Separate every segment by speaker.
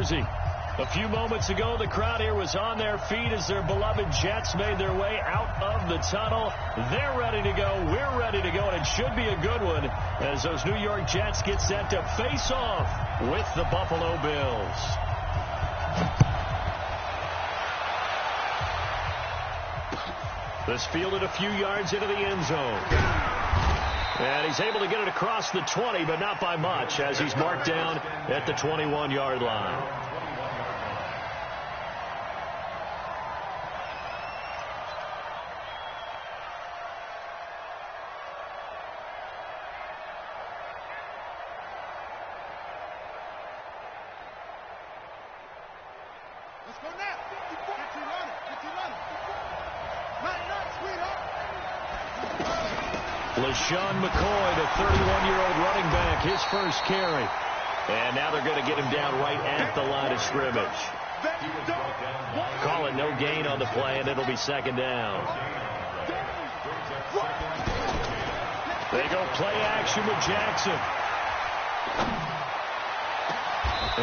Speaker 1: jersey. A few moments ago, the crowd here was on their feet as their beloved Jets made their way out of the tunnel. They're ready to go. We're ready to go, and it should be a good one as those New York Jets get set to face off with the Buffalo Bills. This fielded a few yards into the end zone. And he's able to get it across the 20, but not by much, as he's marked down at the 21-yard line. Sean McCoy, the 31-year-old running back, his first carry. And now they're going to get him down right at the line of scrimmage. Call it no gain on the play, and it'll be second down. They go play action with Jackson.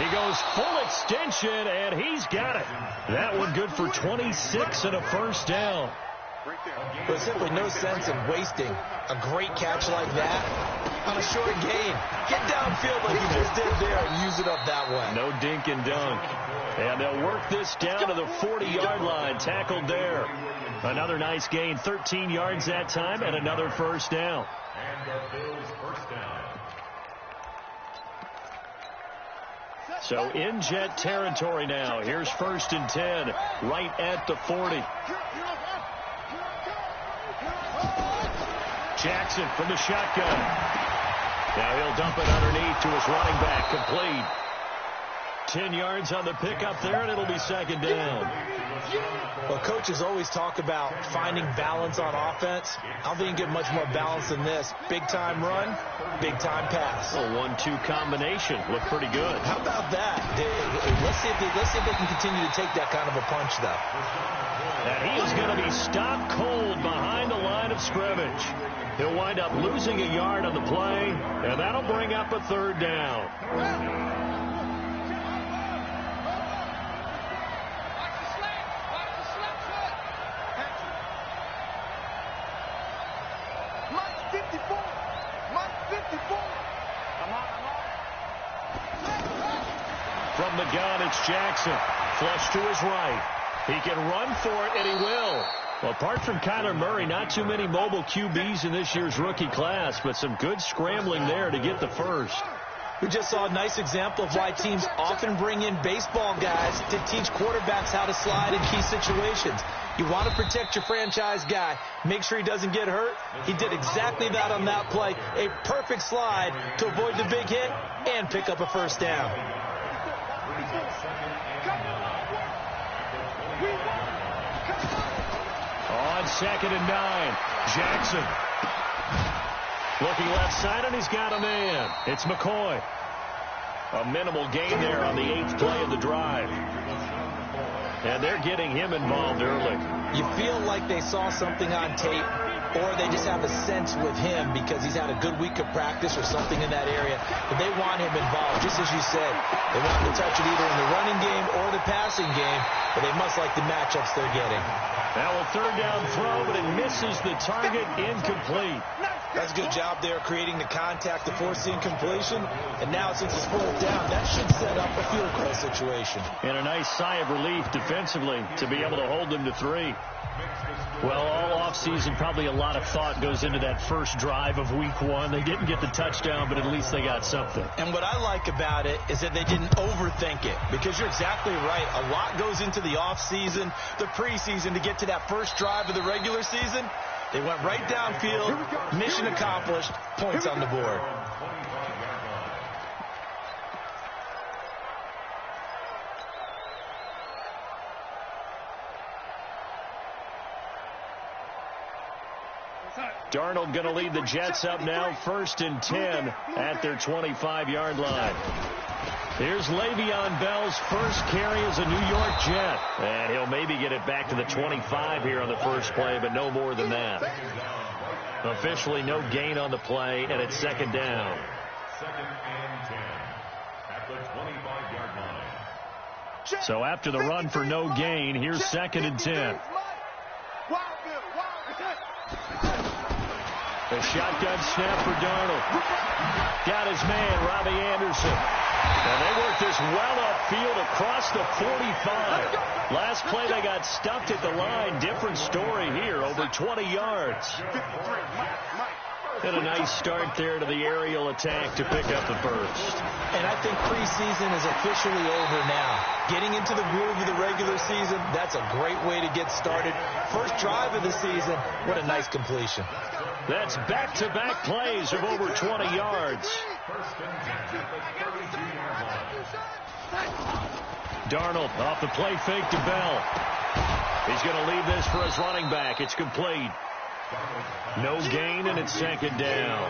Speaker 1: He goes full extension, and he's got it. That one good for 26 and a first down.
Speaker 2: There's simply no sense in wasting a great catch like that on a short gain. Get downfield like he just did there and use it up that way.
Speaker 1: No dink and dunk. And they'll work this down to the 40-yard line. Tackled there. Another nice gain. 13 yards that time and another first down. So in Jet territory now. Here's 1st and 10 right at the 40. Jackson from the shotgun. Now he'll dump it underneath to his running back. Complete. 10 yards on the pickup there, and it'll be second down.
Speaker 2: Well, coaches always talk about finding balance on offense. I don't think you can get much more balance than this. Big-time run, big-time pass.
Speaker 1: A 1-2 combination. Looked pretty good.
Speaker 2: How about that? Let's see if they can continue to take that kind of a punch, though.
Speaker 1: And he is going to be stopped cold behind the line of scrimmage. He'll wind up losing a yard on the play, and that'll bring up a third down. From the gun, it's Jackson. Flush to his right. He can run for it, and he will. Well, apart from Kyler Murray, not too many mobile QBs in this year's rookie class, but some good scrambling there to get the first.
Speaker 2: We just saw a nice example of why teams often bring in baseball guys to teach quarterbacks how to slide in key situations. You want to protect your franchise guy. Make sure he doesn't get hurt. He did exactly that on that play. A perfect slide to avoid the big hit and pick up a first down.
Speaker 1: On 2nd and 9, Jackson. Looking left side, and he's got a man. It's McCoy. A minimal gain there on the 8th play of the drive. And they're getting him involved early.
Speaker 2: You feel like they saw something on tape, or they just have a sense with him because he's had a good week of practice or something in that area. But they want him involved, just as you said. They want him to touch it either in the running game or the passing game, but they must like the matchups they're getting.
Speaker 1: Now a third down throw, but it misses the target. Incomplete.
Speaker 2: That's a good job there creating the contact to force the incompletion. And now since it's fourth down, that should set up a field goal situation.
Speaker 1: And a nice sigh of relief defensively to be able to hold them to 3. Well, all offseason, probably a lot of thought goes into that first drive of week 1. They didn't get the touchdown, but at least they got something.
Speaker 2: And what I like about it is that they didn't overthink it, because you're exactly right. A lot goes into the offseason, the preseason, to get to that first drive of the regular season. They went right downfield, mission accomplished, points on the board.
Speaker 1: Darnold going to lead the Jets up now, 1st and 10 at their 25-yard line. Here's Le'Veon Bell's first carry as a New York Jet. And he'll maybe get it back to the 25 here on the first play, but no more than that. Officially no gain on the play, and it's 2nd down.
Speaker 3: 2nd and 10 at the 25-yard line.
Speaker 1: So after the run for no gain, here's 2nd and 10. A shotgun snap for Darnold. Got his man, Robbie Anderson. And they work this well upfield across the 45. Last play they got stuffed at the line. Different story here, over 20 yards. And a nice start there to the aerial attack to pick up the first.
Speaker 2: And I think preseason is officially over now. Getting into the groove of the regular season, that's a great way to get started. First drive of the season, what a nice completion.
Speaker 1: That's back-to-back plays of over 20 yards. Darnold off the play fake to Bell. He's going to leave this for his running back. It's complete. No gain, and it's 2nd down.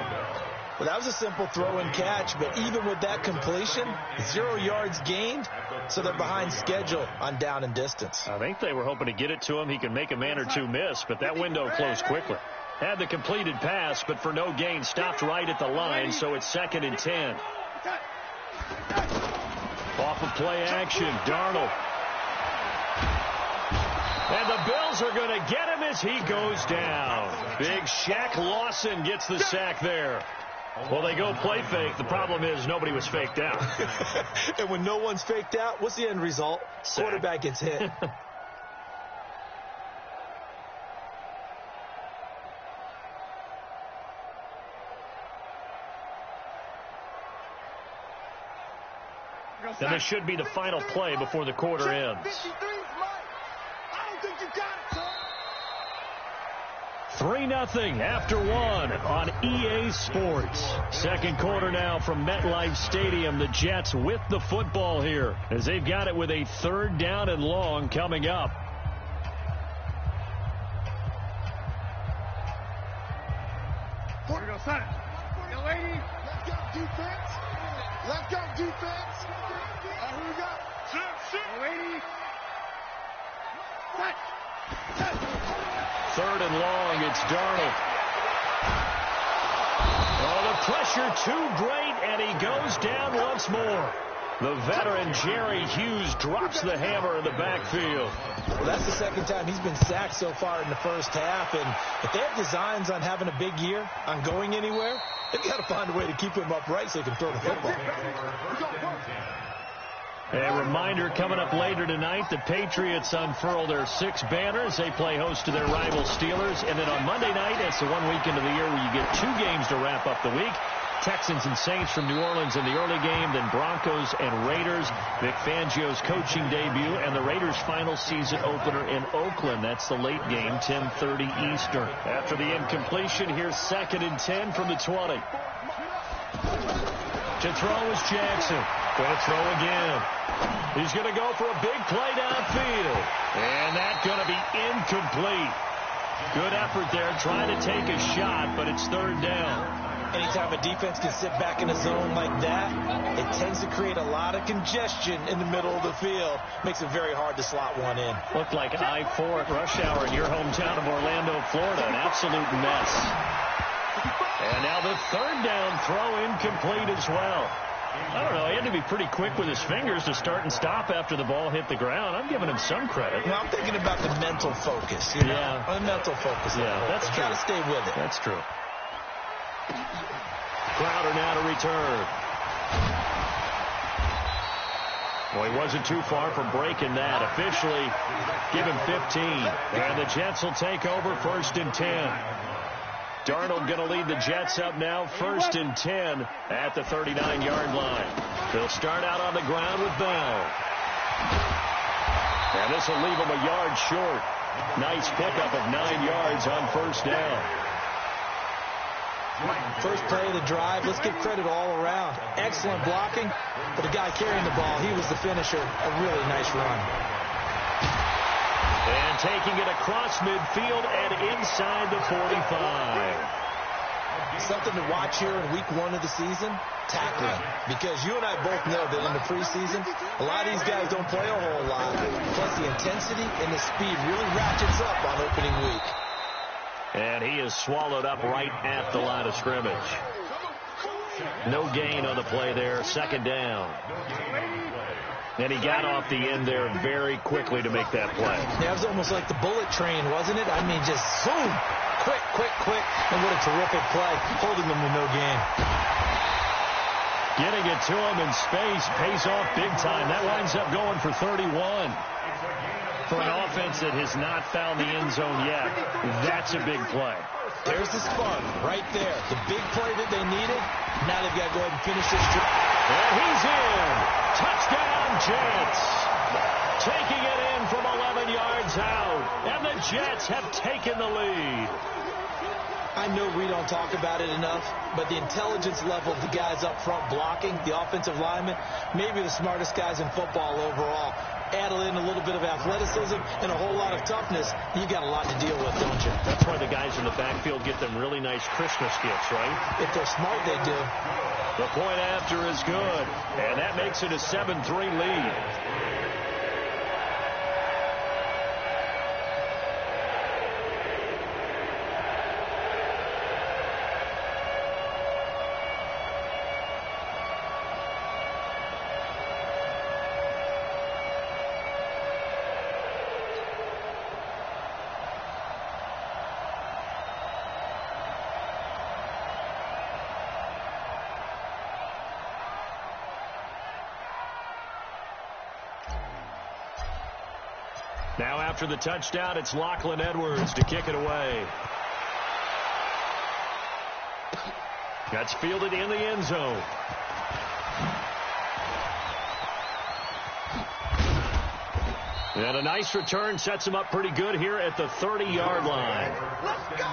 Speaker 2: Well, that was a simple throw and catch, but even with that completion, 0 yards gained, so they're behind schedule on down and distance.
Speaker 1: I think they were hoping to get it to him. He could make a man or two miss, but that window closed quickly. Had the completed pass, but for no gain, stopped right at the line, so it's 2nd and 10. Off of play action, Darnold. And the Bills are going to get him as he goes down. Big Shaq Lawson gets the sack there. Well, they go play fake. The problem is nobody was faked out.
Speaker 2: And when no one's faked out, what's the end result? Sack. Quarterback gets hit.
Speaker 1: And this should be the final play before the quarter ends. 3-0 after 1 on EA Sports. Second quarter now from MetLife Stadium. The Jets with the football here as they've got it with a 3rd down and long coming up.
Speaker 3: Here we go, son. Yo, lady. Let's go, defense. Let's go, defense. Here we go. Yo, lady. Set.
Speaker 1: 3rd and long, it's Darnold. Oh, the pressure too great, and he goes down once more. The veteran Jerry Hughes drops the hammer in the backfield.
Speaker 2: Well, that's the 2nd time he's been sacked so far in the first half, and if they have designs on having a big year, on going anywhere, they've got to find a way to keep him upright so he can throw the football.
Speaker 1: A reminder coming up later tonight, the Patriots unfurl their 6 banners. They play host to their rival Steelers. And then on Monday night, it's the 1 weekend of the year where you get 2 games to wrap up the week. Texans and Saints from New Orleans in the early game, then Broncos and Raiders. Vic Fangio's coaching debut, and the Raiders' final season opener in Oakland. That's the late game, 10:30 Eastern. After the incompletion, here's 2nd and 10 from the 20. To throw is Jackson. Going to throw again. He's going to go for a big play downfield. And that's going to be incomplete. Good effort there trying to take a shot, but it's 3rd down.
Speaker 2: Anytime a defense can sit back in a zone like that, it tends to create a lot of congestion in the middle of the field. Makes it very hard to slot one in.
Speaker 1: Looked like I-4 at rush hour in your hometown of Orlando, Florida. An absolute mess. And now the 3rd down throw incomplete as well. I don't know. He had to be pretty quick with his fingers to start and stop after the ball hit the ground. I'm giving him some credit.
Speaker 2: Well, I'm thinking about the mental focus. You know? Yeah. The mental focus.
Speaker 1: Yeah, that's true.
Speaker 2: Got to stay with it.
Speaker 1: That's true. Crowder now to return. Well, he wasn't too far from breaking that. Officially, give him 15. And the Jets will take over 1st and 10. Darnold going to lead the Jets up now, 1st and 10 at the 39-yard line. They'll start out on the ground with Bell. And this will leave him a yard short. Nice pickup of 9 yards on 1st down.
Speaker 2: First play of the drive, let's give credit all around. Excellent blocking, but the guy carrying the ball, he was the finisher. A really nice run.
Speaker 1: And taking it across midfield and inside the 45.
Speaker 2: Something to watch here in week 1 of the season, tackling. Because you and I both know that in the preseason, a lot of these guys don't play a whole lot. Plus the intensity and the speed really ratchets up on opening week.
Speaker 1: And he is swallowed up right at the line of scrimmage. No gain on the play there, 2nd down. And he got off the end there very quickly to make that play.
Speaker 2: Yeah, it was almost like the bullet train, wasn't it? I mean, just zoom. Quick, quick, quick. And what a terrific play, holding them to no gain.
Speaker 1: Getting it to him in space pays off big time. That winds up going for 31. For an offense that has not found the end zone yet, that's a big play.
Speaker 2: There's the spark right there. The big play that they needed. Now they've got to go ahead and finish this drive.
Speaker 1: And he's in. Touchdown, Jets. Taking it in from 11 yards out. And the Jets have taken the lead.
Speaker 2: I know we don't talk about it enough, but the intelligence level of the guys up front blocking, the offensive linemen, maybe the smartest guys in football overall. Add in a little bit of athleticism and a whole lot of toughness, you got a lot to deal with, don't you?
Speaker 1: That's why the guys in the backfield get them really nice Christmas gifts, right?
Speaker 2: If they're smart, they do.
Speaker 1: The point after is good, and that makes it a 7-3 lead. Now after the touchdown, it's Lachlan Edwards to kick it away. That's fielded in the end zone. And a nice return sets him up pretty good here at the 30-yard line.
Speaker 3: Let's go.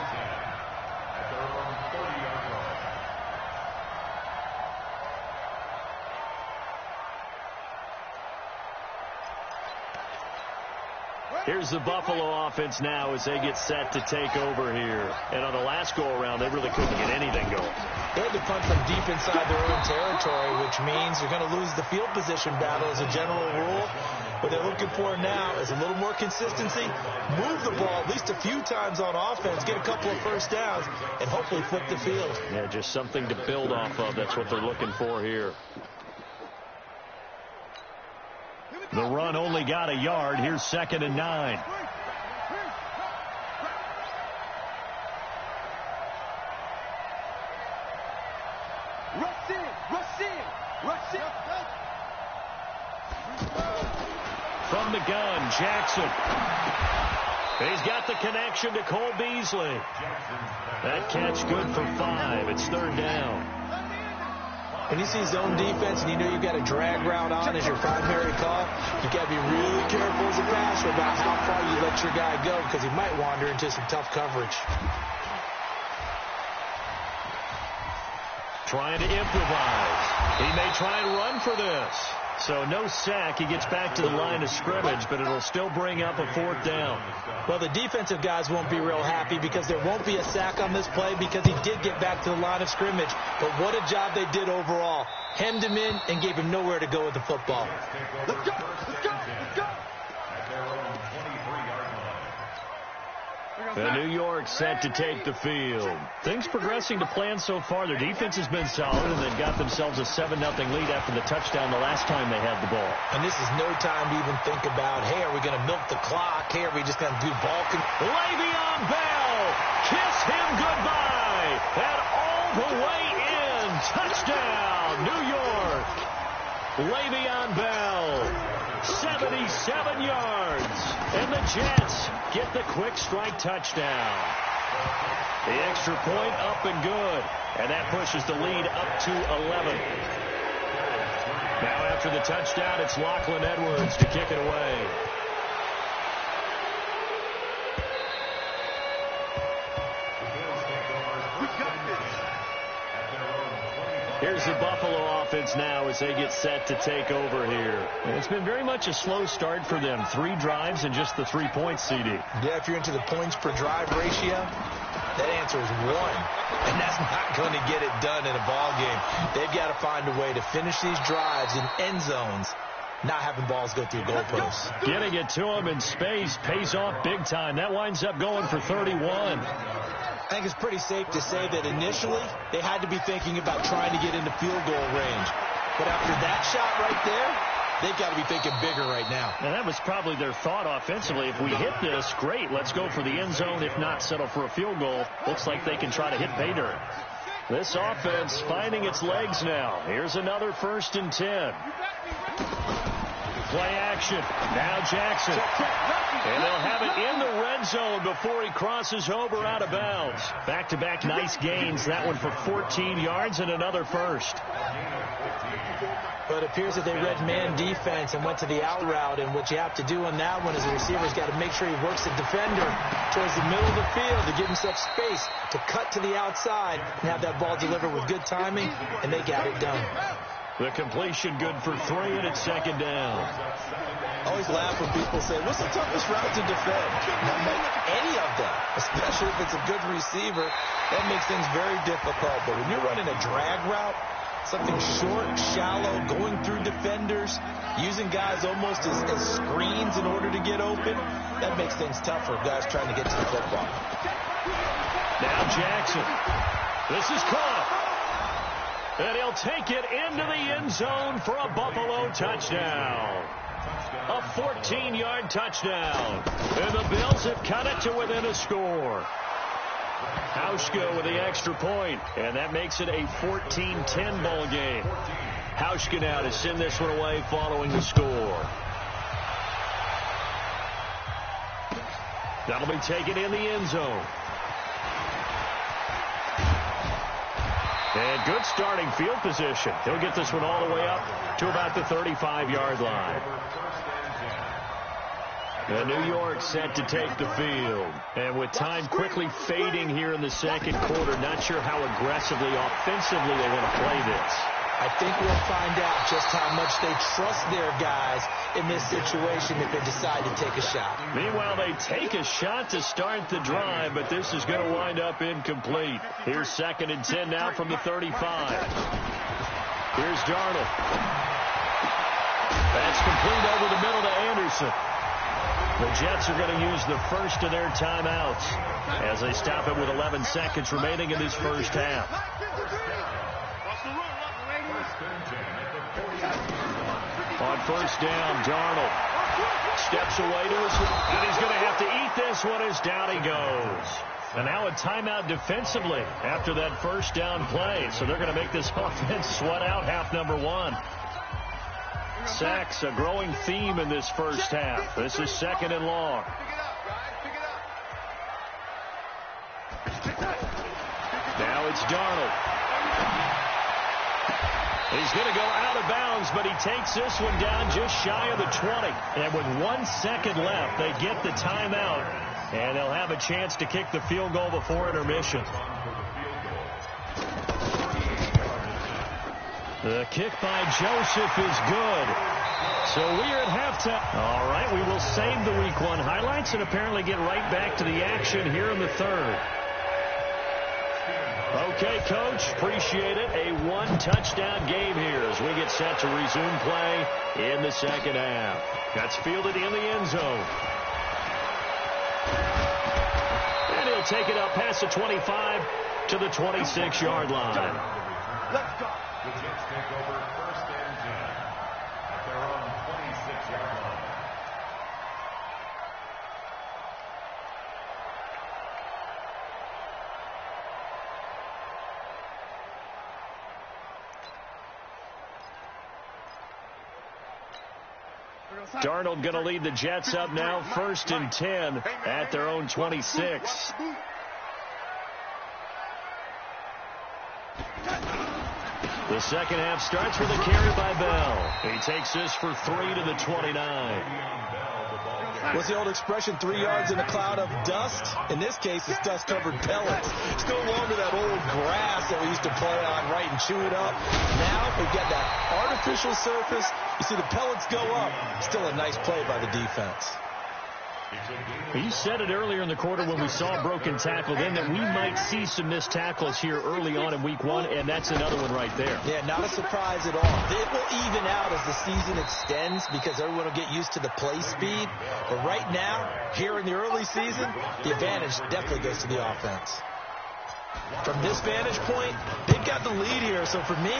Speaker 1: Here's the Buffalo offense now as they get set to take over here. And on the last go-around, they really couldn't get anything going.
Speaker 2: They had to punt from deep inside their own territory, which means you're going to lose the field position battle as a general rule. What they're looking for now is a little more consistency, move the ball at least a few times on offense, get a couple of first downs, and hopefully flip the field.
Speaker 1: Yeah, just something to build off of. That's what they're looking for here. The run only got a yard. Here's 2nd and 9.
Speaker 3: Rush in, rush in, rush in.
Speaker 1: From the gun, Jackson. He's got the connection to Cole Beasley. That catch good for 5. It's 3rd down.
Speaker 2: When you see zone defense and you know you've got a drag route on as your primary call, you got to be really careful as a passer about how far you let your guy go because he might wander into some tough coverage.
Speaker 1: Trying to improvise. He may try and run for this. So no sack. He gets back to the line of scrimmage, but it'll still bring up a 4th down.
Speaker 2: Well, the defensive guys won't be real happy because there won't be a sack on this play because he did get back to the line of scrimmage. But what a job they did overall. Hemmed him in and gave him nowhere to go with the football.
Speaker 3: Let's go, let's go, let's go.
Speaker 1: The New York set to take the field. Things progressing to plan so far. Their defense has been solid, and they've got themselves a 7-0 lead after the touchdown the last time they had the ball.
Speaker 2: And this is no time to even think about, hey, are we going to milk the clock? Hey, are we just going to do ball control?
Speaker 1: Le'Veon Bell, kiss him goodbye, and all the way in. Touchdown, New York. Le'Veon Bell, 77 yards, and the Jets get the quick strike touchdown. The extra point up and good, and that pushes the lead up to 11. Now after the touchdown, it's Lachlan Edwards to kick it away. Here's the Buffalo offense now as they get set to take over here. And it's been very much a slow start for them. 3 drives and just the 3 points, CD.
Speaker 2: Yeah, if you're into the points per drive ratio, that answer is 1. And that's not going to get it done in a ball game. They've got to find a way to finish these drives in end zones, not having balls go through goalposts.
Speaker 1: Getting it to him in space pays off big time. That winds up going for 31.
Speaker 2: I think it's pretty safe to say that initially they had to be thinking about trying to get into field goal range. But after that shot right there, they've got to be thinking bigger right now.
Speaker 1: And that was probably their thought offensively. If we hit this, great, let's go for the end zone. If not, settle for a field goal. Looks like they can try to hit pay dirt. This offense finding its legs now. Here's another 1st and 10. Play action. Now Jackson. And they'll have it in the red zone before he crosses over out of bounds. Back-to-back nice gains. That one for 14 yards and another first.
Speaker 2: But it appears that they read man defense and went to the out route. And what you have to do on that one is the receiver's got to make sure he works the defender towards the middle of the field to give himself space to cut to the outside and have that ball delivered with good timing, and they got it done.
Speaker 1: The completion good for 3, and it's 2nd down.
Speaker 2: I always laugh when people say, what's the toughest route to defend? Not any of them, especially if it's a good receiver. That makes things very difficult. But when you're running a drag route, something short, shallow, going through defenders, using guys almost as screens in order to get open, that makes things tough for guys trying to get to the football.
Speaker 1: Now Jackson. This is caught. And he'll take it into the end zone for a Buffalo touchdown. A 14-yard touchdown. And the Bills have cut it to within a score. Hauschka with the extra point, and that makes it a 14-10 ball game. Hauschka now to send this one away following the score. That'll be taken in the end zone. And good starting field position. He'll get this one all the way up to about the 35-yard line. And New York set to take the field. And with time quickly fading here in the second quarter, not sure how aggressively, offensively they want to play this.
Speaker 2: I think we'll find out just how much they trust their guys in this situation if they decide to take a shot.
Speaker 1: Meanwhile, they take a shot to start the drive, but this is going to wind up incomplete. Here's 2nd and 10 now from the 35. Here's Darnold. That's complete over the middle to Anderson. The Jets are going to use the first of their timeouts as they stop it with 11 seconds remaining in this first half. On 1st down, Darnold steps away to his right, and he's going to have to eat this one as down he goes. And now a timeout defensively after that 1st down play. So they're going to make this offense sweat out half number 1. Sacks, a growing theme in this first half. This is 2nd and long. Now it's Darnold. He's going to go out of bounds, but he takes this one down just shy of the 20. And with 1 second left, they get the timeout, and they'll have a chance to kick the field goal before intermission. The kick by Joseph is good. So we are at halftime. All right, we will save the Week 1 highlights and apparently get right back to the action here in the 3rd. Okay, Coach, appreciate it. A 1-touchdown game here as we get set to resume play in the 2nd half. That's fielded in the end zone. And he'll take it up past the 25 to the 26-yard line.
Speaker 3: Let's go.
Speaker 4: The Jets take over 1st and 10 at their own 26-yard line.
Speaker 1: Darnold going to lead the Jets up now, 1st and 10 at their own 26. The second half starts with a carry by Bell. He takes this for 3 to the 29.
Speaker 2: What's the old expression, 3 yards in a cloud of dust? In this case, it's dust-covered pellets. It's no longer that old grass that we used to play on, right, and chew it up. Now we've got that artificial surface. You see the pellets go up. Still a nice play by the defense.
Speaker 1: You said it earlier in the quarter when we saw a broken tackle then that we might see some missed tackles here early on in Week 1, and that's another one right there.
Speaker 2: Yeah, not a surprise at all. It will even out as the season extends because everyone will get used to the play speed. But right now, here in the early season, the advantage definitely goes to the offense. From this vantage point, they've got the lead here. So for me,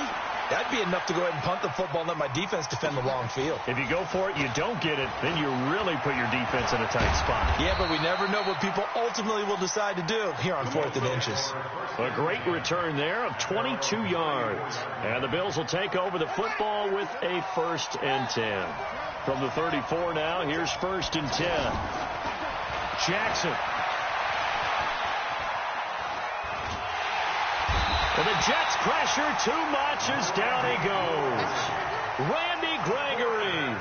Speaker 2: That'd be enough to go ahead and punt the football and let my defense defend the long field.
Speaker 1: If you go for it, you don't get it, then you really put your defense in a tight spot.
Speaker 2: Yeah, but we never know what people ultimately will decide to do here on 4th and inches.
Speaker 1: A great return there of 22 yards. And the Bills will take over the football with a 1st and 10. From the 34 now, here's 1st and 10. Jackson. And the Jets pressure too much as down he goes. Randy Gregory.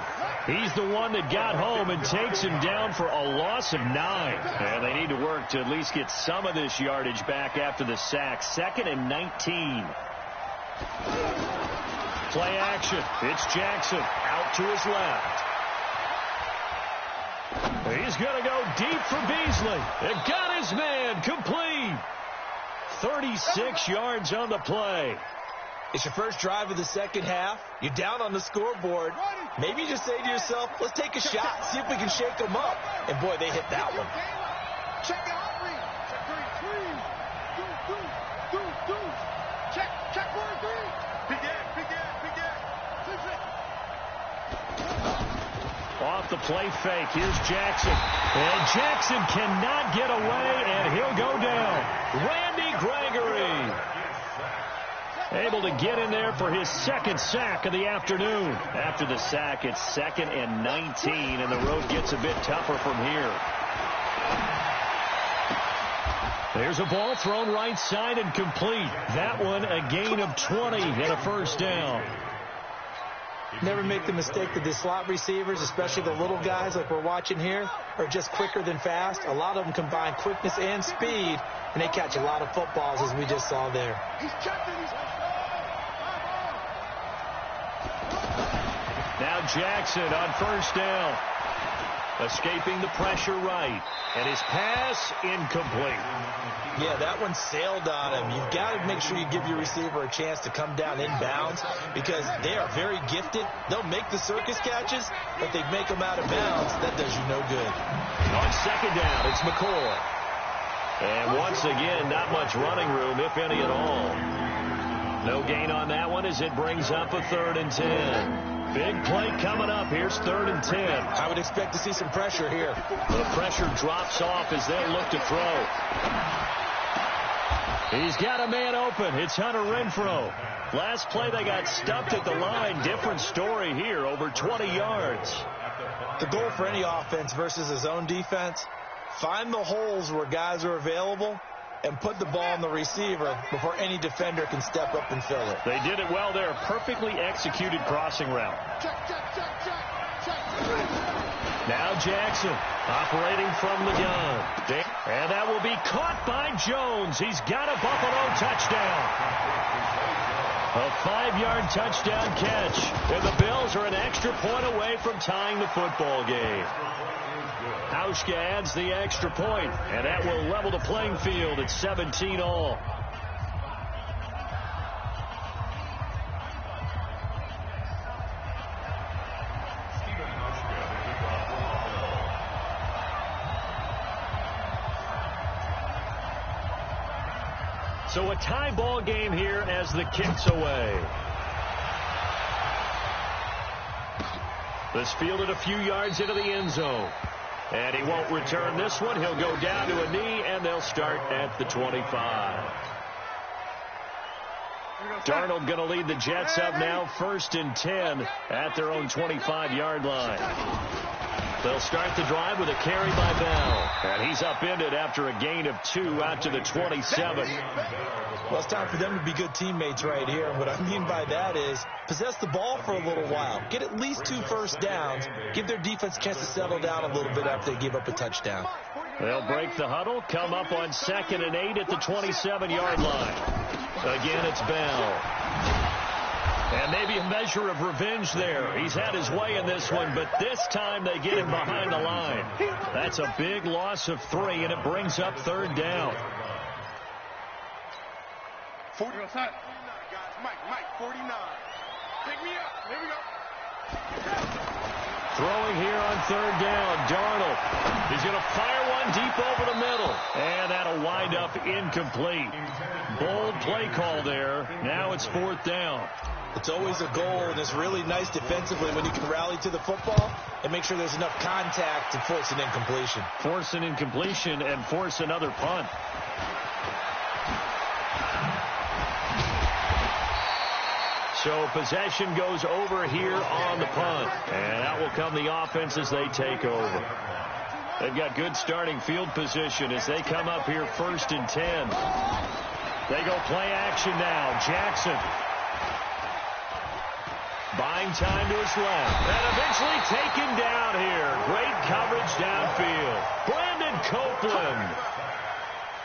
Speaker 1: He's the one that got home and takes him down for a loss of 9. And they need to work to at least get some of this yardage back after the sack. 2nd and 19. Play action. It's Jackson out to his left. He's going to go deep for Beasley. It got his man complete. 36 yards on the play.
Speaker 2: It's your first drive of the second half. You're down on the scoreboard. Maybe you just say to yourself, let's take a shot, see if we can shake them up. And, boy, they hit that one.
Speaker 3: Check it out, Reed. Check 1, 3. Begin.
Speaker 1: Off the play fake. Here's Jackson. And Jackson cannot get away, and he'll go down. Randy Gregory able to get in there for his 2nd sack of the afternoon. After the sack, it's 2nd and 19, and the road gets a bit tougher from here. There's a ball thrown right side and complete. That one a gain of 20 and a 1st down.
Speaker 2: Never make the mistake that the slot receivers, especially the little guys like we're watching here, are just quicker than fast. A lot of them combine quickness and speed, and they catch a lot of footballs, as we just saw there.
Speaker 1: Now Jackson on 1st down. Escaping the pressure right. And his pass incomplete.
Speaker 2: Yeah, that one sailed on him. You've got to make sure you give your receiver a chance to come down inbounds because they are very gifted. They'll make the circus catches, but they make them out of bounds. That does you no good.
Speaker 1: On 2nd down, it's McCoy. And once again, not much running room, if any at all. No gain on that one as it brings up a 3rd and 10. Big play coming up. Here's 3rd and 10.
Speaker 2: I would expect to see some pressure here.
Speaker 1: The pressure drops off as they'll look to throw. He's got a man open. It's Hunter Renfrow. Last play they got stuffed at the line. Different story here, over 20 yards.
Speaker 2: The goal for any offense versus a zone defense, find the holes where guys are available and put the ball on the receiver before any defender can step up and fill it.
Speaker 1: They did it well there. Perfectly executed crossing route. Now Jackson operating from the gun. And that will be caught by Jones. He's got a Buffalo touchdown. A 5-yard touchdown catch. And the Bills are an extra point away from tying the football game. Hauschka adds the extra point, and that will level the playing field at 17 all. So a tie ball game here as the kick's away. This fielded a few yards into the end zone. And he won't return this one. He'll go down to a knee, and they'll start at the 25. Darnold going to lead the Jets up now, 1st and 10 at their own 25-yard line. They'll start the drive with a carry by Bell. And he's upended after a gain of 2 out to the 27.
Speaker 2: Well, it's time for them to be good teammates right here. What I mean by that is possess the ball for a little while. Get at least 2 first downs. Give their defense a chance to settle down a little bit after they give up a touchdown.
Speaker 1: They'll break the huddle, come up on 2nd and 8 at the 27-yard line. Again, it's Bell. And maybe a measure of revenge there. He's had his way in this one, but this time they get him behind the line. That's a big loss of 3, and it brings up 3rd down.
Speaker 3: 40 on time. Mike, 49. Pick me up. Here we go.
Speaker 1: Throwing here on 3rd down. Darnold He's going to fire one deep over the middle. And that'll wind up incomplete. Bold play call there. Now it's 4th down.
Speaker 2: It's always a goal, and it's really nice defensively when you can rally to the football and make sure there's enough contact to force an incompletion.
Speaker 1: Force an incompletion and force another punt. So possession goes over here on the punt. And out will come the offense as they take over. They've got good starting field position as they come up here 1st and 10. They go play action now. Jackson buying time to his left. And eventually taken down here. Great coverage downfield. Brandon Copeland.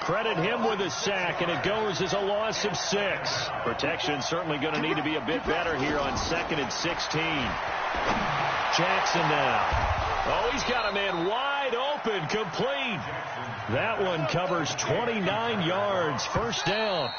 Speaker 1: Credit him with a sack, and it goes as a loss of 6. Protection certainly going to need to be a bit better here on 2nd and 16. Jackson now. Oh, he's got a man wide open, complete. That one covers 29 yards, 1st down.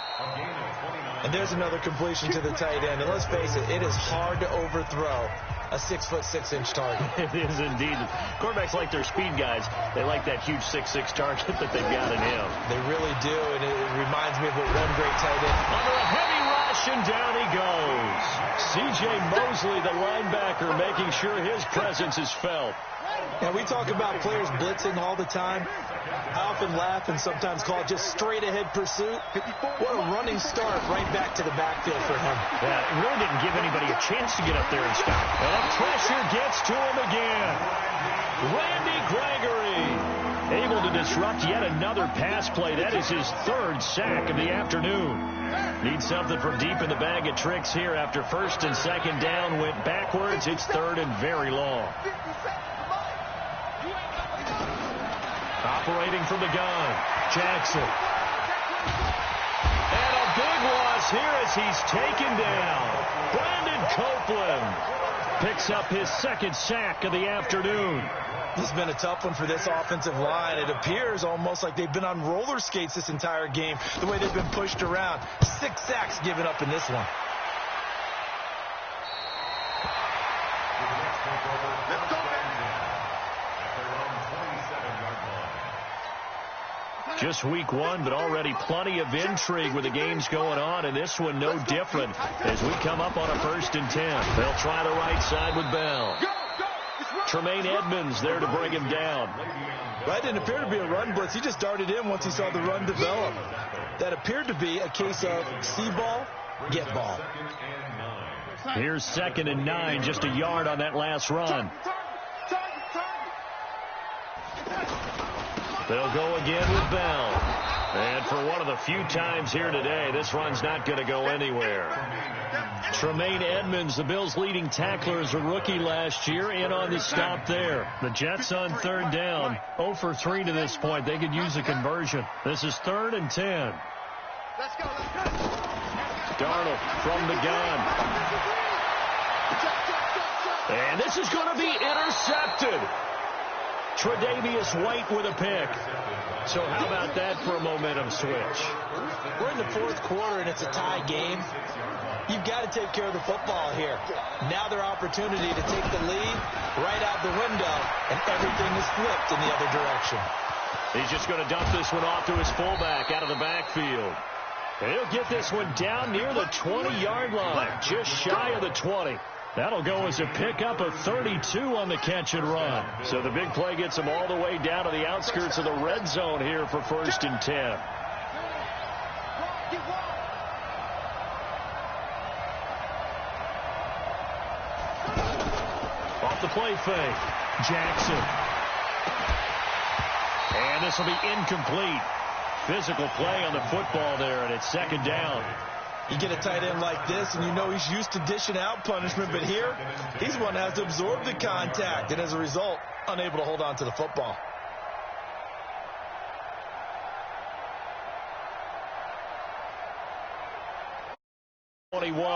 Speaker 2: And there's another completion to the tight end. And let's face it, it is hard to overthrow a 6'6" target.
Speaker 1: It is indeed. Quarterbacks like their speed guys. They like that huge 6'6" target that they've got in him.
Speaker 2: They really do, and it reminds me of what one great tight end.
Speaker 1: Under a heavy rush, and down he goes. C.J. Mosley, the linebacker, making sure his presence is felt.
Speaker 2: Now, we talk about players blitzing all the time. I often laugh and sometimes call it just straight-ahead pursuit. What a running start right back to the backfield for him.
Speaker 1: Yeah, it really didn't give anybody a chance to get up there and stop. And the pressure gets to him again. Randy Gregory able to disrupt yet another pass play. That is his 3rd sack of the afternoon. Needs something from deep in the bag of tricks here after 1st and 2nd down. Went backwards. It's 3rd and very long. Operating from the gun, Jackson. And a big loss here as he's taken down. Brandon Copeland picks up his 2nd sack of the afternoon.
Speaker 2: This has been a tough one for this offensive line. It appears almost like they've been on roller skates this entire game, the way they've been pushed around. 6 sacks given up in this one.
Speaker 1: Just week 1, but already plenty of intrigue with the games going on, and this one no different as we come up on a 1st and 10. They'll try the right side with Bell. Tremaine Edmonds there to bring him down.
Speaker 2: Right, didn't appear to be a run blitz. He just darted in once he saw the run develop. That appeared to be a case of see ball, get ball.
Speaker 1: Here's 2nd and 9, just a yard on that last run. They'll go again with Bell. And for one of the few times here today, this run's not going to go anywhere. Tremaine Edmonds, the Bills' leading tackler as a rookie last year, in on the stop there. The Jets on 3rd down, 0 for 3 to this point. They could use a conversion. This is 3rd and 10. Darnold from the gun. And this is going to be intercepted. Tre'Davious White with a pick. So how about that for a momentum switch?
Speaker 2: We're in the 4th quarter, and it's a tie game. You've got to take care of the football here. Now their opportunity to take the lead right out the window, and everything is flipped in the other direction.
Speaker 1: He's just going to dump this one off to his fullback out of the backfield. And he'll get this one down near the 20-yard line, just shy of the 20. That'll go as a pickup of 32 on the catch and run. So the big play gets him all the way down to the outskirts of the red zone here for 1st and 10. Off the play fake, Jackson. And this will be incomplete. Physical play on the football there, and it's 2nd down.
Speaker 2: You get a tight end like this, and you know he's used to dishing out punishment, but here, he's one that has to absorb the contact, and as a result, unable to hold on to the football.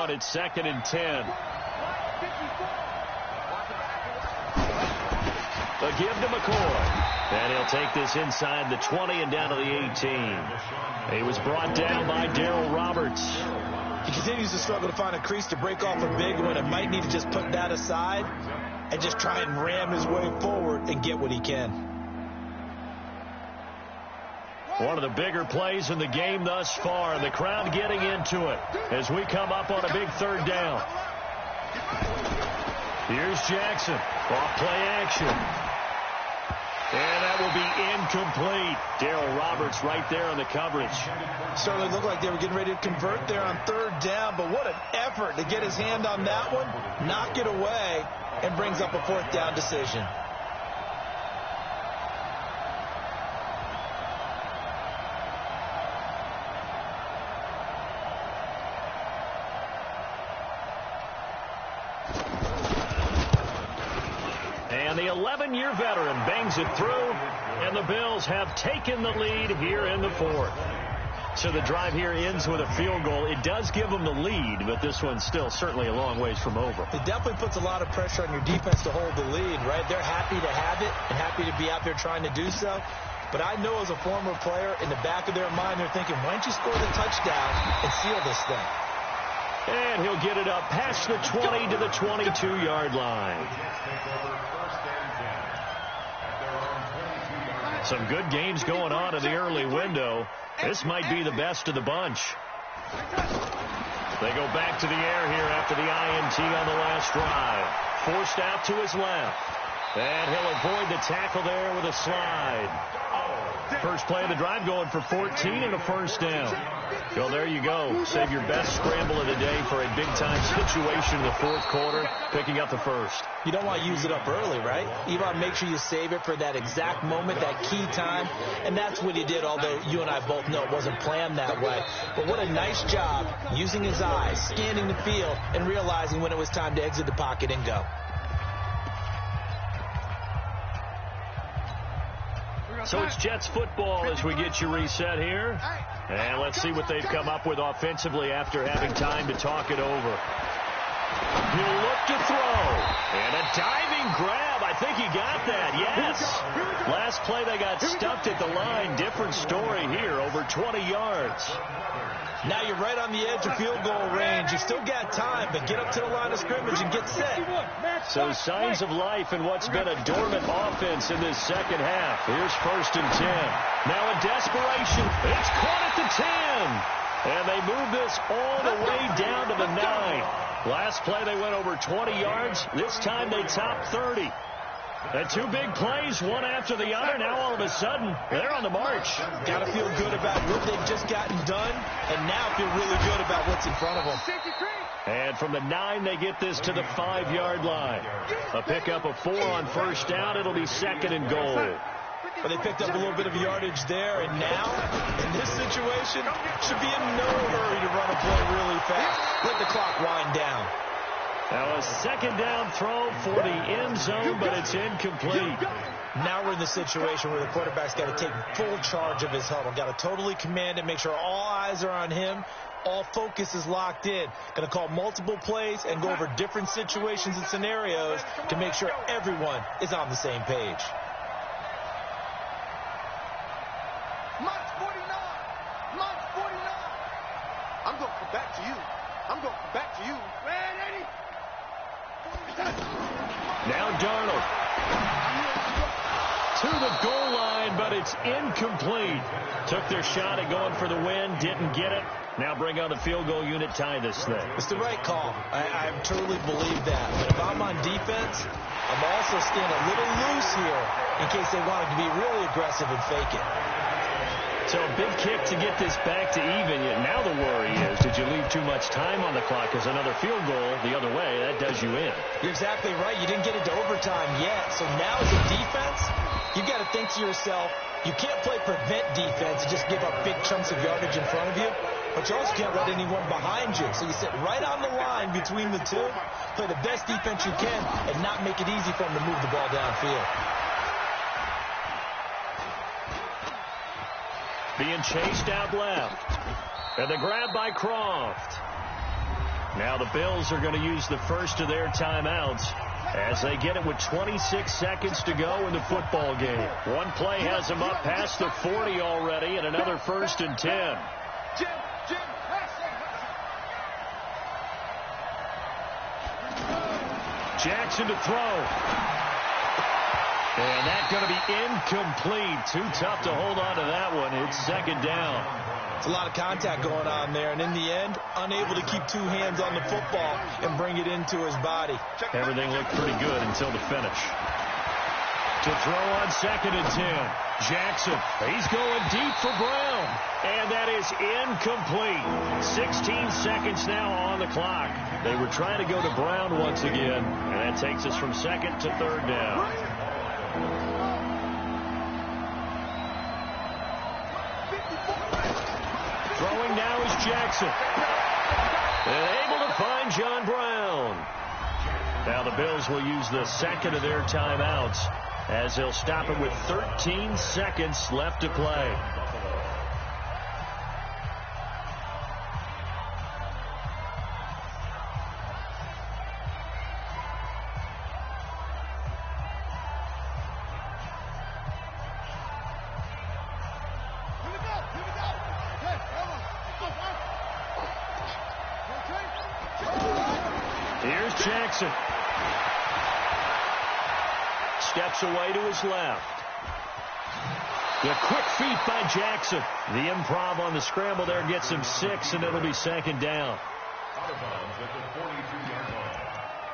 Speaker 1: It's 2nd and 10. The give to McCoy. And he'll take this inside the 20 and down to the 18. He was brought down by Darryl Roberts.
Speaker 2: He continues to struggle to find a crease to break off a big one and might need to just put that aside and just try and ram his way forward and get what he can.
Speaker 1: One of the bigger plays in the game thus far, and the crowd getting into it as we come up on a big third down. Here's Jackson. Off play action. And that will be incomplete. Darryl Roberts right there on the coverage.
Speaker 2: Certainly looked like they were getting ready to convert there on third down, but what an effort to get his hand on that one, knock it away, and brings up a fourth down decision.
Speaker 1: And the 11-year veteran bangs it through, and the Bills have taken the lead here in the fourth. So the drive here ends with a field goal. It does give them the lead, but this one's still certainly a long ways from over.
Speaker 2: It definitely puts a lot of pressure on your defense to hold the lead, right? They're happy to have it and happy to be out there trying to do so. But I know as a former player, in the back of their mind, they're thinking, why don't you score the touchdown and seal this thing?
Speaker 1: And he'll get it up past the 20 to the 22-yard line. Some good games going on in the early window. This might be the best of the bunch. They go back to the air here after the INT on the last drive. Forced out to his left. And he'll avoid the tackle there with a slide. First play of the drive going for 14 and a first down. Well, there you go. Save your best scramble of the day for a big-time situation in the fourth quarter, picking up the first.
Speaker 2: You don't want to use it up early, right? You want to make sure you save it for that exact moment, that key time. And that's what he did, although you and I both know it wasn't planned that way. But what a nice job using his eyes, scanning the field, and realizing when it was time to exit the pocket and go.
Speaker 1: So it's Jets football as we get you reset here. And let's see what they've come up with offensively after having time to talk it over. He'll look to throw. And a diving grab. I think he got that. Yes. Last play they got stuffed at the line. Different story here. Over 20 yards.
Speaker 2: Now you're right on the edge of field goal range. You've still got time, but get up to the line of scrimmage and get set.
Speaker 1: So signs of life in what's been a dormant offense in this second half. Here's 1st and 10. Now in desperation, it's caught at the 10. And they move this all the way down to the 9. Last play they went over 20 yards. This time they topped 30. And two big plays, one after the other. Now all of a sudden, they're on the march.
Speaker 2: Got to feel good about what they've just gotten done, and now feel really good about what's in front of them.
Speaker 1: And from the 9, they get this to the 5-yard line. A pickup of 4 on first down. It'll be 2nd and goal.
Speaker 2: Well, they picked up a little bit of yardage there, and now, in this situation, should be in no hurry to run a play really fast. Let the clock wind down.
Speaker 1: Now a 2nd down throw for the end zone, but it's incomplete.
Speaker 2: Now we're in the situation where the quarterback's got to take full charge of his huddle. Got to totally command it, make sure all eyes are on him. All focus is locked in. Going to call multiple plays and go over different situations and scenarios to make sure everyone is on the same page.
Speaker 3: March 49. March 49. I'm going to come back to you. I'm going to come back to you. Ready?
Speaker 1: Now Darnold to the goal line, but it's incomplete. Took their shot at going for the win, didn't get it. Now bring on the field goal unit, tie this thing.
Speaker 2: It's the right call. I truly believe that. But if I'm on defense, I'm also staying a little loose here in case they wanted to be really aggressive and fake it.
Speaker 1: So a big kick to get this back to even. Yet now the worry is, did you leave too much time on the clock? Because another field goal the other way, that does you in.
Speaker 2: You're exactly right. You didn't get into overtime yet. So now as a defense, you've got to think to yourself, you can't play prevent defense and just give up big chunks of yardage in front of you. But you also can't let anyone behind you. So you sit right on the line between the two, play the best defense you can, and not make it easy for them to move the ball downfield.
Speaker 1: Being chased out left. And the grab by Croft. Now the Bills are going to use the first of their timeouts as they get it with 26 seconds to go in the football game. One play has them up past the 40 already, and another 1st and 10. Jackson to throw. And that's going to be incomplete. Too tough to hold on to that one. It's second down.
Speaker 2: It's a lot of contact going on there, and in the end, unable to keep two hands on the football and bring it into his body.
Speaker 1: Everything looked pretty good until the finish. To throw on second and 10. Jackson, he's going deep for Brown. And that is incomplete. 16 seconds now on the clock. They were trying to go to Brown once again, and that takes us from second to third down. Throwing now is Jackson. And able to find John Brown. Now the Bills will use the second of their timeouts as they'll stop it with 13 seconds left to play. Here's Jackson. Steps away to his left. The quick feet by Jackson. The improv on the scramble there gets him 6, and it'll be second down.
Speaker 4: Out of bounds at the 42-yard line.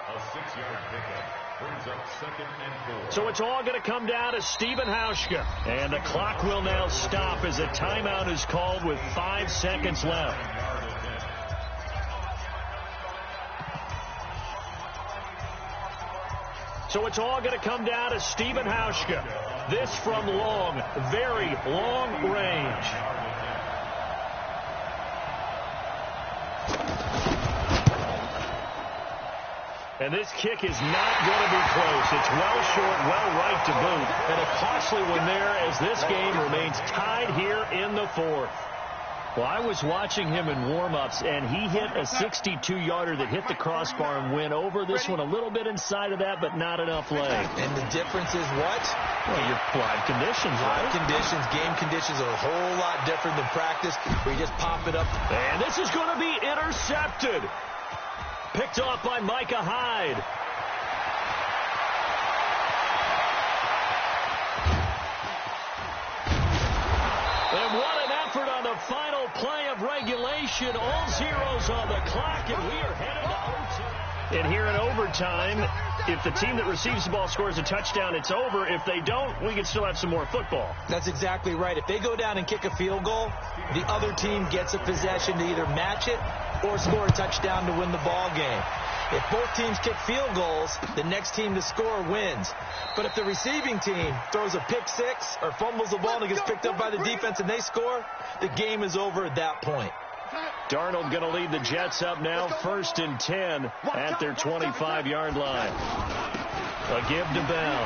Speaker 4: A 6-yard pickup brings up second and 4.
Speaker 1: So it's all going to come down to Stephen Hauschka. And the clock will now stop as a timeout is called with 5 seconds left. So it's all going to come down to Stephen Hauschka. This from long, very long range. And this kick is not going to be close. It's well short, well right to boot. And a costly one there as this game remains tied here in the fourth. Well, I was watching him in warm-ups, and he hit a 62-yarder that hit the crossbar and went over. This one a little bit inside of that, but not enough leg.
Speaker 2: And the difference is what?
Speaker 1: Well, your live conditions, right?
Speaker 2: Live conditions, game conditions are a whole lot different than practice, where you just pop it up.
Speaker 1: And this is going to be intercepted. Picked off by Micah Hyde. And what an effort on the final play of regulation. All zeros on the clock, and we are headed to overtime. And here in overtime, if the team that receives the ball scores a touchdown, it's over. If they don't, we can still have some more football.
Speaker 2: That's exactly right. If they go down and kick a field goal, the other team gets a possession to either match it or score a touchdown to win the ball game. If both teams kick field goals, the next team to score wins. But if the receiving team throws a pick six or fumbles the ball and it gets picked up by the defense and they score, the game is over at that point.
Speaker 1: Darnold going to lead the Jets up now, 1st and 10 at their 25-yard line. A give to Bell.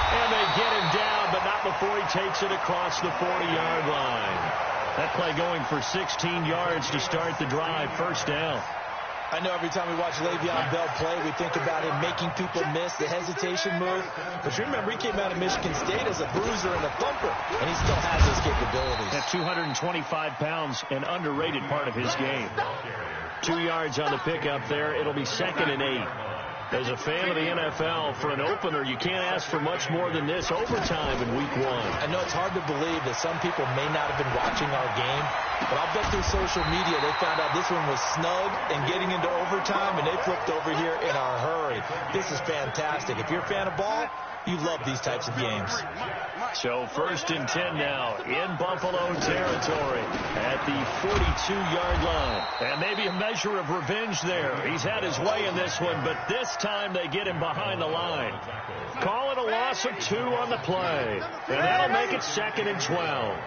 Speaker 1: And they get him down, but not before he takes it across the 40-yard line. That play going for 16 yards to start the drive. 1st down.
Speaker 2: I know every time we watch Le'Veon Bell play, we think about him making people miss the hesitation move. But you remember, he came out of Michigan State as a bruiser and a thumper, and he still has those capabilities.
Speaker 1: At 225 pounds, an underrated part of his game. 2 yards on the pickup there. It'll be 2nd and 8. As a fan of the NFL, for an opener, you can't ask for much more than this. Overtime in week 1.
Speaker 2: I know it's hard to believe that some people may not have been watching our game, but I'll bet through social media they found out this one was snug and getting into overtime, and they flipped over here in a hurry. This is fantastic. If you're a fan of ball, you love these types of games.
Speaker 1: So 1st and 10 now in Buffalo territory at the 42-yard line. And maybe a measure of revenge there. He's had his way in this one, but this time they get him behind the line. Call it a loss of 2 on the play. And that'll make it 2nd and 12.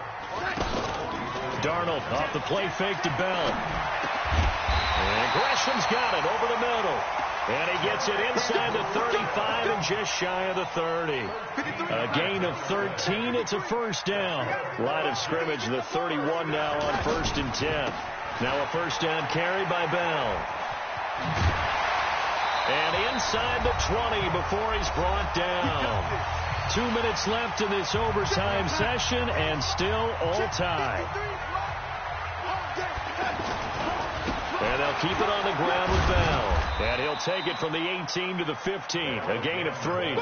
Speaker 1: Darnold off the play fake to Bell. And Gresham's got it over the middle. And he gets it inside the 35 and just shy of the 30. A gain of 13. It's a 1st down. Line of scrimmage, the 31 now on 1st and 10. Now a 1st down carry by Bell. And inside the 20 before he's brought down. 2 minutes left in this overtime session and still all tied. And they'll keep it on the ground with Bell. And he'll take it from the 18 to the 15, a gain of 3.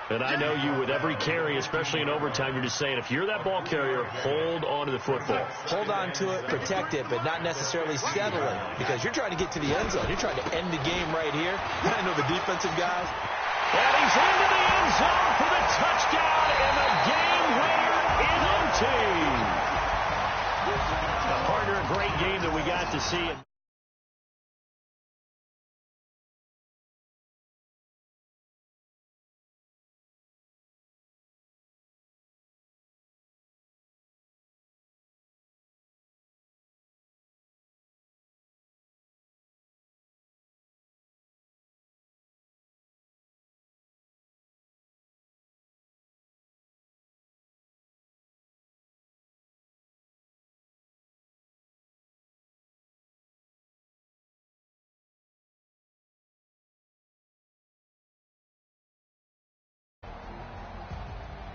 Speaker 1: And I know you, with every carry, especially in overtime, you're just saying, if you're that ball carrier, hold on to the football.
Speaker 2: Hold on to it, protect it, but not necessarily settle it, because you're trying to get to the end zone. You're trying to end the game right here. I know the defensive guys.
Speaker 1: And he's into the end zone for the touchdown and the game winner in OT. A partner, a great game that we got to see.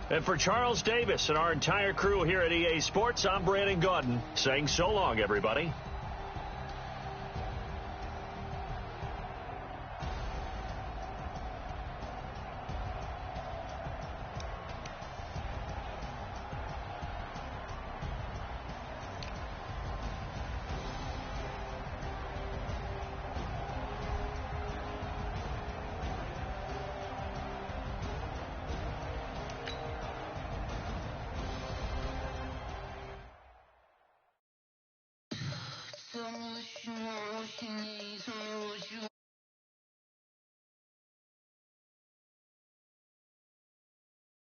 Speaker 1: And for Charles Davis and our entire crew here at EA Sports, I'm Brandon Gaudin saying so long, everybody.